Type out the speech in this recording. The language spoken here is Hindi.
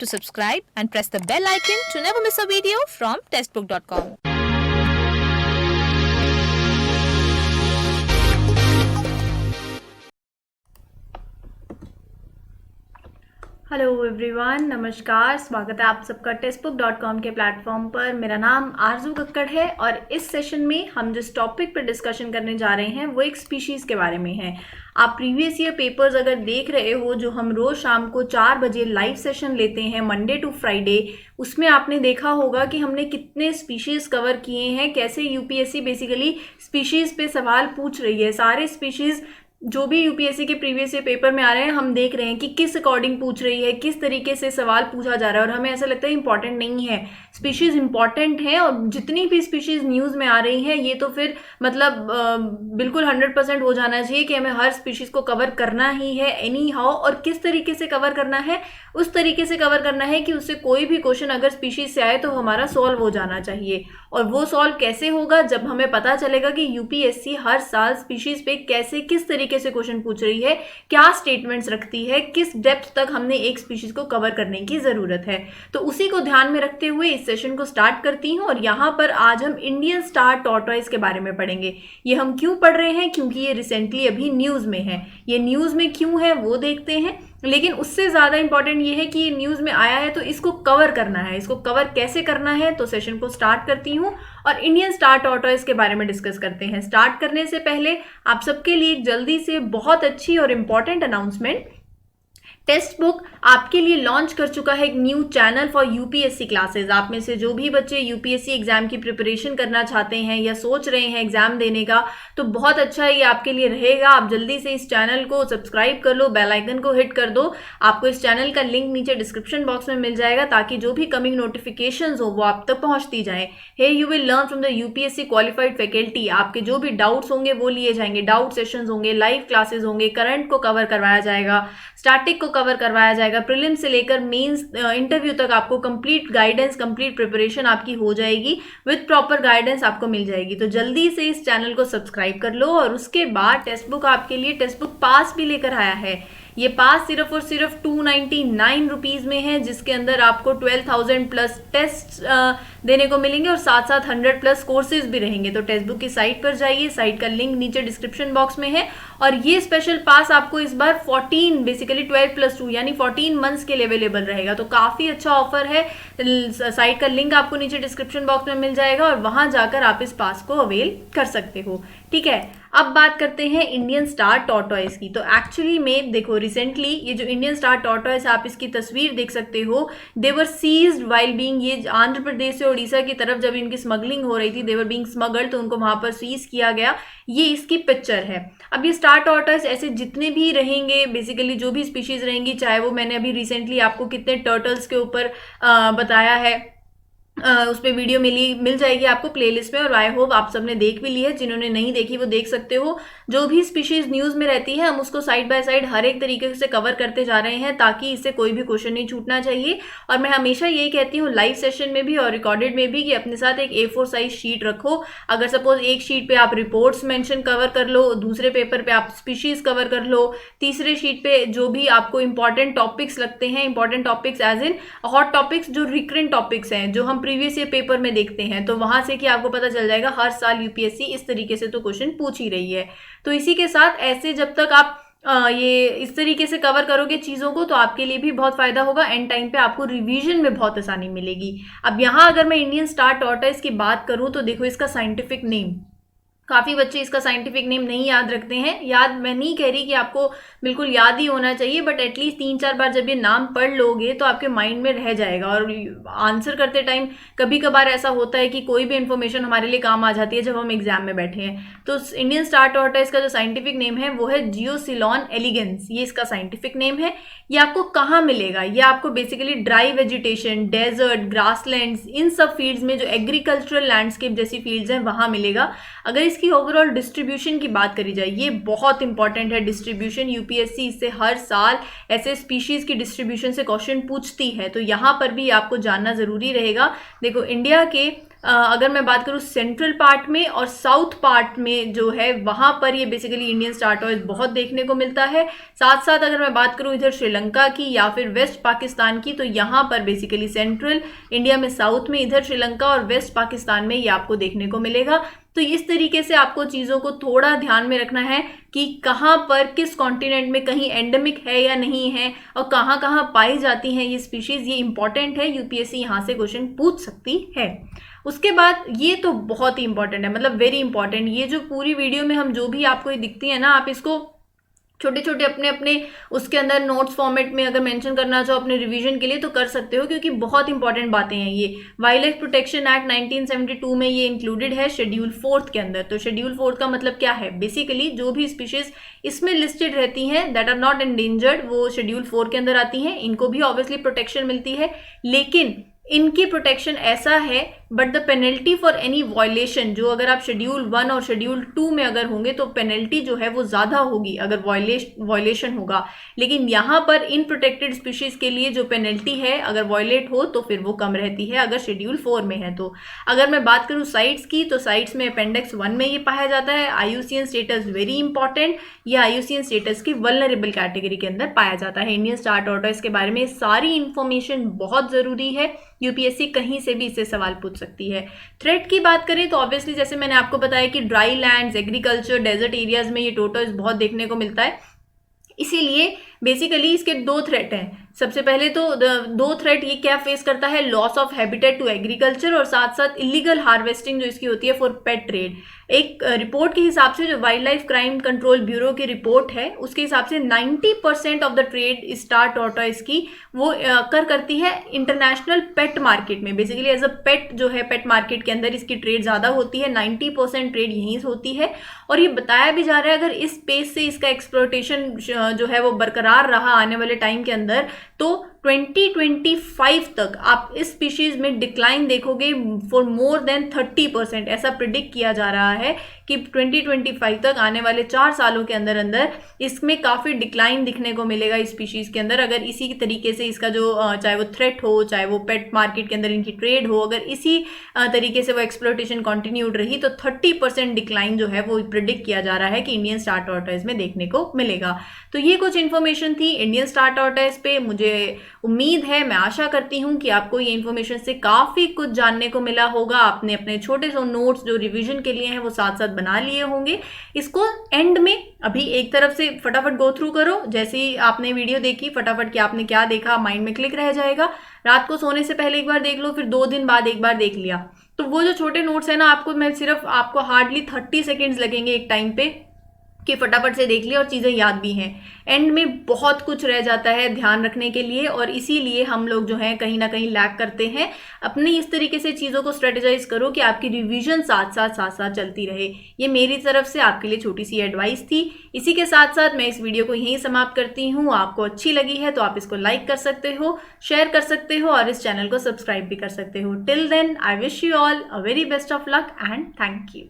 to subscribe and press the bell icon to never miss a video from testbook.com. Hello everyone, नमस्कार। स्वागत है आप सबका टेस्टबुक.com के प्लेटफॉर्म पर। मेरा नाम आरजू कक्कड़ है और इस सेशन में हम जिस टॉपिक पर डिस्कशन करने जा रहे हैं वो एक स्पीशीज़ के बारे में है। आप प्रीवियस ईयर पेपर्स अगर देख रहे हो, जो हम रोज़ शाम को 4 बजे लाइव सेशन लेते हैं मंडे टू फ्राइडे, उसमें आपने देखा होगा कि हमने कितने स्पीशीज़ कवर किए हैं, कैसे यूपीएससी बेसिकली स्पीशीज़ पे सवाल पूछ रही है। सारे स्पीशीज़ जो भी यूपीएससी के प्रीवियस ईयर पेपर में आ रहे हैं, हम देख रहे हैं कि किस अकॉर्डिंग पूछ रही है, किस तरीके से सवाल पूछा जा रहा है, और हमें ऐसा लगता है इंपॉर्टेंट नहीं है। स्पीशीज़ इंपॉर्टेंट है और जितनी भी स्पीशीज़ न्यूज़ में आ रही हैं, ये तो फिर मतलब बिल्कुल 100% हो जाना चाहिए कि हमें हर स्पीशीज़ को कवर करना ही है एनी हाउ। और किस तरीके से कवर करना है, उस तरीके से कवर करना है कि उससे कोई भी क्वेश्चन अगर स्पीशीज़ से आए तो हमारा सॉल्व हो जाना चाहिए। और वो सॉल्व कैसे होगा, जब हमें पता चलेगा कि यूपीएससी हर साल स्पीशीज़ पे कैसे किस तरीके से क्वेश्चन पूछ रही है, क्या स्टेटमेंट्स रखती है, किस डेप्थ तक हमने एक स्पीशीज को कवर करने की जरूरत है। तो उसी को ध्यान में रखते हुए इस सेशन को स्टार्ट करती हूँ। और यहाँ पर आज हम इंडियन स्टार टॉर्टोइज के बारे में पढ़ेंगे। ये हम क्यों पढ़ रहे हैं, क्योंकि ये रिसेंटली अभी न्यूज़ में है। ये न्यूज़ में क्यों है वो देखते हैं, लेकिन उससे ज़्यादा इंपॉर्टेंट ये है कि ये न्यूज़ में आया है तो इसको कवर करना है। इसको कवर कैसे करना है, तो सेशन को स्टार्ट करती हूँ और इंडियन स्टार टॉर्टोइज के बारे में डिस्कस करते हैं। स्टार्ट करने से पहले आप सबके लिए जल्दी से बहुत अच्छी और इम्पॉर्टेंट अनाउंसमेंट। टेक्स्ट बुक आपके लिए लॉन्च कर चुका है एक new channel for UPSC classes. आप में से जो भी बच्चे यूपीएससी एग्जाम की प्रिपरेशन करना चाहते हैं या सोच रहे हैं एग्जाम देने का, तो बहुत अच्छा ये आपके लिए रहेगा। आप जल्दी से इस चैनल को सब्सक्राइब कर लो, बेल आइकन को हिट कर दो। आपको इस चैनल का लिंक नीचे डिस्क्रिप्शन बॉक्स में मिल जाएगा, ताकि जो भी कमिंग नोटिफिकेशंस हो वो आप तक पहुंचती जाए। Hey you will learn from the UPSC qualified faculty. आपके जो भी डाउट्स होंगे वो लिए जाएंगे, डाउट सेशंस होंगे, लाइव क्लासेस होंगे, करंट को कवर करवाया जाएगा, स्टैटिक को कवर करवाया जाएगा, प्रीलिम्स से लेकर मेंस इंटरव्यू तक आपको कंप्लीट गाइडेंस, कंप्लीट प्रिपरेशन आपकी हो जाएगी, विद प्रॉपर गाइडेंस आपको मिल जाएगी। तो जल्दी से इस चैनल को सब्सक्राइब कर लो। और उसके बाद टेक्स्ट बुक आपके लिए टेक्स्ट बुक पास भी लेकर आया है। ये पास सिर्फ और सिर्फ 299 रुपीज़ में है, जिसके अंदर आपको 12,000 प्लस टेस्ट देने को मिलेंगे और साथ साथ 100 प्लस कोर्सेज भी रहेंगे। तो टेक्स्ट बुक की साइट पर जाइए, साइट का लिंक नीचे डिस्क्रिप्शन बॉक्स में है। और ये स्पेशल पास आपको इस बार 14 बेसिकली 12+2 यानी 14 मंथ्स के लिए अवेलेबल रहेगा। तो काफ़ी अच्छा ऑफर है। साइट का लिंक आपको नीचे डिस्क्रिप्शन बॉक्स में मिल जाएगा और वहाँ जाकर आप इस पास को अवेल कर सकते हो। ठीक है, अब बात करते हैं इंडियन स्टार टॉर्टोइज की। तो एक्चुअली में देखो, रिसेंटली ये जो इंडियन स्टार टॉर्टोइज, आप इसकी तस्वीर देख सकते हो, देवर सीज्ड वाइल बीइंग, ये आंध्र प्रदेश से उड़ीसा की तरफ जब इनकी स्मगलिंग हो रही थी, देवर बीइंग स्मगल्ड, तो उनको वहां पर सीज किया गया। ये इसकी पिक्चर है। अब ये स्टार टॉर्टोइज ऐसे जितने भी रहेंगे, बेसिकली जो भी स्पीशीज रहेंगी, चाहे वो मैंने अभी रिसेंटली आपको कितने टर्टल्स के ऊपर बताया है, उस पर वीडियो मिल जाएगी आपको प्लेलिस्ट में। और आई होप आप सबने देख भी ली है, जिन्होंने नहीं देखी वो देख सकते हो। जो भी स्पीशीज न्यूज़ में रहती है, हम उसको साइड बाय साइड हर एक तरीके से कवर करते जा रहे हैं, ताकि इससे कोई भी क्वेश्चन नहीं छूटना चाहिए। और मैं हमेशा यही कहती हूँ, लाइव सेशन में भी और रिकॉर्डेड में भी, कि अपने साथ एक A4 साइज शीट रखो। अगर सपोज एक शीट पे आप रिपोर्ट्स मेंशन कवर कर लो, दूसरे पेपर पे आप स्पीशीज कवर कर लो, तीसरे शीट पे जो भी आपको इंपॉर्टेंट टॉपिक्स लगते हैं, important topics as in hot topics, जो रिकरेंट टॉपिक्स हैं, जो हम प्रीवियस ईयर पेपर में देखते हैं, तो वहां से कि आपको पता चल जाएगा हर साल यूपीएससी इस तरीके से तो क्वेश्चन पूछ ही रही है। तो इसी के साथ ऐसे जब तक आप ये इस तरीके से कवर करोगे चीज़ों को, तो आपके लिए भी बहुत फायदा होगा। एंड टाइम पे आपको रिवीजन में बहुत आसानी मिलेगी। अब यहाँ अगर मैं इंडियन स्टार टॉर्टोइज की बात करूँ, तो देखो इसका साइंटिफिक नेम, काफ़ी बच्चे इसका साइंटिफिक नेम नहीं याद रखते हैं। याद मैं नहीं कह रही कि आपको बिल्कुल याद ही होना चाहिए, बट एटलीस्ट 3-4 बार जब ये नाम पढ़ लोगे तो आपके माइंड में रह जाएगा। और आंसर करते टाइम कभी कभार ऐसा होता है कि कोई भी इन्फॉर्मेशन हमारे लिए काम आ जाती है जब हम एग्जाम में बैठे हैं। तो इंडियन स्टार टॉर्टोइज का जो साइंटिफिक नेम है वो है जियोसिलॉन एलिगेंस, ये इसका साइंटिफिक नेम है। ये आपको कहाँ मिलेगा, ये आपको basically dry vegetation, desert, grasslands, इन सब फील्ड्स में, जो एग्रीकल्चरल लैंडस्केप जैसी फील्ड्स हैं, वहाँ मिलेगा। अगर इसकी ओवरऑल डिस्ट्रीब्यूशन की बात करी जाए, ये बहुत इंपॉर्टेंट है डिस्ट्रीब्यूशन। यूपीएससी इससे हर साल ऐसे स्पीशीज की डिस्ट्रीब्यूशन से क्वेश्चन पूछती है, तो यहाँ पर भी आपको जानना जरूरी रहेगा। देखो इंडिया के अगर मैं बात करूँ सेंट्रल पार्ट में और साउथ पार्ट में जो है वहाँ पर ये बेसिकली इंडियन स्टार टॉयज बहुत देखने को मिलता है। साथ साथ अगर मैं बात करूँ इधर श्रीलंका की या फिर वेस्ट पाकिस्तान की, तो यहाँ पर बेसिकली सेंट्रल इंडिया में साउथ में, इधर श्रीलंका और वेस्ट पाकिस्तान में ये आपको देखने को मिलेगा। तो इस तरीके से आपको चीज़ों को थोड़ा ध्यान में रखना है कि कहाँ पर किस कॉन्टिनेंट में कहीं एंडेमिक है या नहीं है और कहाँ कहाँ पाई जाती हैं ये स्पीशीज़, ये इंपॉर्टेंट है। यूपीएससी यहाँ से क्वेश्चन पूछ सकती है। उसके बाद ये तो बहुत ही इंपॉर्टेंट है, मतलब वेरी इंपॉर्टेंट। ये जो पूरी वीडियो में हम जो भी आपको ये दिखती है ना, आप इसको छोटे छोटे अपने अपने उसके अंदर नोट्स फॉर्मेट में अगर मेंशन करना चाहो अपने रिवीजन के लिए तो कर सकते हो, क्योंकि बहुत इंपॉर्टेंट बातें हैं ये। वाइल्ड लाइफ प्रोटेक्शन एक्ट 1972 में ये इंक्लूडेड है शेड्यूल 4 के अंदर। तो शेड्यूल 4 का मतलब क्या है, बेसिकली जो भी स्पीशीज इसमें लिस्टेड रहती हैं दैट आर नॉट एंडेंजर्ड, वो शेड्यूल 4 के अंदर आती हैं। इनको भी ऑब्वियसली प्रोटेक्शन मिलती है, लेकिन इनकी प्रोटेक्शन ऐसा है but the penalty for any violation, जो अगर आप शेड्यूल 1 और शेड्यूल 2 में अगर होंगे तो पेनल्टी जो है वो ज़्यादा होगी अगर वायलेशन होगा। लेकिन यहाँ पर इन प्रोटेक्टेड स्पीशीज़ के लिए जो पेनल्टी है अगर वायलेट हो तो फिर वो कम रहती है अगर शेड्यूल 4 में है तो। अगर मैं बात करूँ साइट्स की, तो साइट्स में अपेंडिक्स 1 में ये पाया जाता है। IUCN स्टेटस वेरी इंपॉर्टेंट, ये IUCN स्टेटस की वल्नरेबल कैटेगरी के अंदर पाया जाता है। इंडियन स्टार टॉर्टोइस के बारे में सारी इंफॉर्मेशन बहुत ज़रूरी है, यूपीएससी कहीं से भी इससे सवाल पूछ सकती है। थ्रेट की बात करें तो ऑब्वियसली जैसे मैंने आपको बताया कि dry lands, agriculture, desert areas में ये टोर्टोइस बहुत देखने को मिलता है। इसीलिए बेसिकली इसके 2 थ्रेट हैं। सबसे पहले तो 2 थ्रेट ये क्या फेस करता है, loss of habitat to agriculture और साथ साथ इलीगल हार्वेस्टिंग जो इसकी होती है फॉर पेट ट्रेड। एक रिपोर्ट के हिसाब से जो wild life crime control bureau की रिपोर्ट है उसके हिसाब से 90% of the trade star tortoise की वो करती है इंटरनेशनल पेट मार्केट में। बेसिकली एज अ पेट जो है पेट मार्केट के अंदर इसकी ट्रेड ज़्यादा होती है, 90% ट्रेड यहीं से होती है। और ये बताया भी जा रहा है अगर इस स्पेस से इसका एक्सप्लोटेशन जो है वो बरकरार रहा आने वाले टाइम के अंदर तो 2025 तक आप इस स्पीशीज में डिक्लाइन देखोगे फॉर मोर देन 30%। ऐसा प्रिडिक्ट किया जा रहा है कि 2025 तक आने वाले 4 सालों के अंदर अंदर इसमें काफ़ी डिक्लाइन दिखने को मिलेगा इस स्पीशीज़ के अंदर। अगर इसी तरीके से इसका जो चाहे वो थ्रेट हो, चाहे वो पेट मार्केट के अंदर इनकी ट्रेड हो, अगर इसी तरीके से वो एक्सप्लोटेशन कंटिन्यूड रही तो 30% डिक्लाइन जो है वो प्रिडिक्ट किया जा रहा है कि इंडियन स्टार टॉर्टोइस में देखने को मिलेगा। तो ये कुछ इन्फॉर्मेशन थी इंडियन स्टार टॉर्टोइस पे। मुझे उम्मीद है, मैं आशा करती हूँ कि आपको ये इन्फॉर्मेशन से काफ़ी कुछ जानने को मिला होगा। आपने अपने छोटे से नोट्स जो रिवीजन के लिए हैं वो साथ साथ बना लिए होंगे। इसको एंड में अभी एक तरफ से फटाफट गो थ्रू करो, जैसे ही आपने वीडियो देखी फटाफट कि आपने क्या देखा माइंड में क्लिक रह जाएगा। रात को सोने से पहले एक बार देख लो, फिर 2 दिन बाद एक बार देख लिया, तो वो जो छोटे नोट्स है ना आपको हार्डली 30 सेकेंड्स लगेंगे एक टाइम पे कि फटाफट से देख लिया और चीज़ें याद भी हैं। एंड में बहुत कुछ रह जाता है ध्यान रखने के लिए और इसीलिए हम लोग जो हैं कहीं ना कहीं लैग करते हैं। अपने इस तरीके से चीज़ों को स्ट्रेटेजाइज करो कि आपकी रिवीजन साथ साथ चलती रहे। ये मेरी तरफ से आपके लिए छोटी सी एडवाइस थी। इसी के साथ साथ मैं इस वीडियो को यहीं समाप्त करती हूँ। आपको अच्छी लगी है तो आप इसको लाइक कर सकते हो, शेयर कर सकते हो और इस चैनल को सब्सक्राइब भी कर सकते हो। Till then I wish you all a very best of luck and thank you.